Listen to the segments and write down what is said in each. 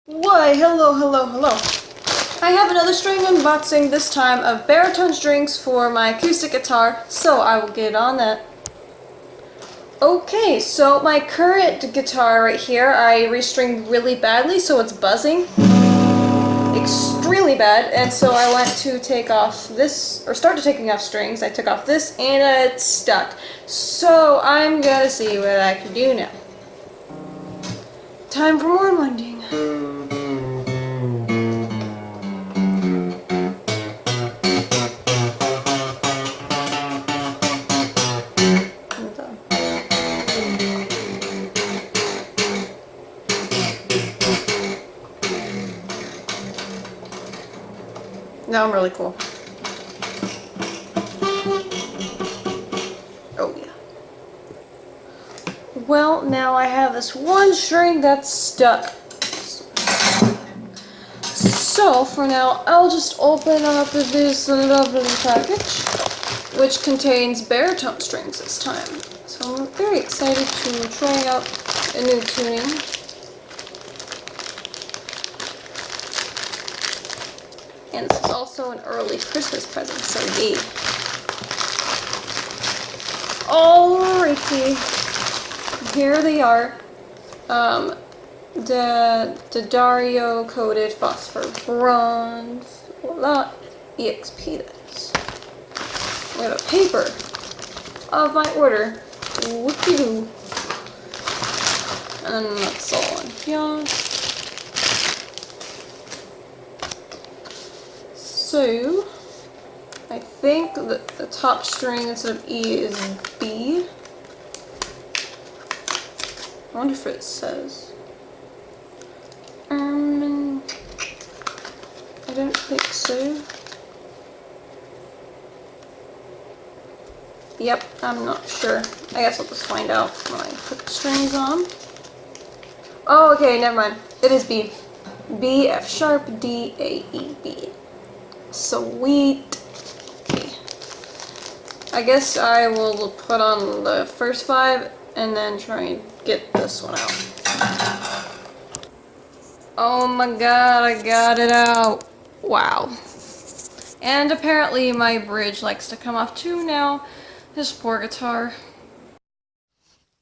Why, hello. I have another string unboxing, this time of baritone strings for my acoustic guitar, so I will get on that. Okay, so my current guitar right here, I restringed really badly, so it's buzzing. Extremely bad, and so I went to take off this, or started taking off strings. I took off this, and it's stuck. So I'm gonna see what I can do now. Time for more unwinding. Now I'm really cool. Oh yeah. Well, now I have this one string that's stuck. So for now, I'll just open up this lovely package, which contains baritone strings this time. So I'm very excited to try out a new tuning. And this is also an early Christmas present, so yay. Alrighty, here they are. The Dario coated phosphor bronze. Voila, EXP that is. We have a paper of my order. Whoopie-doo. And that's all in here. So, I think that the top string instead of E is B. I wonder if it says. I don't think so. Yep, I'm not sure. I guess I'll just find out when I put the strings on. Oh, okay, never mind. It is B. B, F sharp, D, A, E, B. Sweet. Okay. I guess I will put on the first 5 and then try and get this one out. Oh my god, I got it out. Wow. And apparently my bridge likes to come off too now. This poor guitar.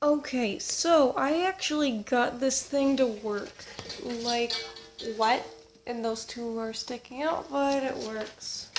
Okay, so I actually got this thing to work. Like, what? And those two are sticking out, but it works.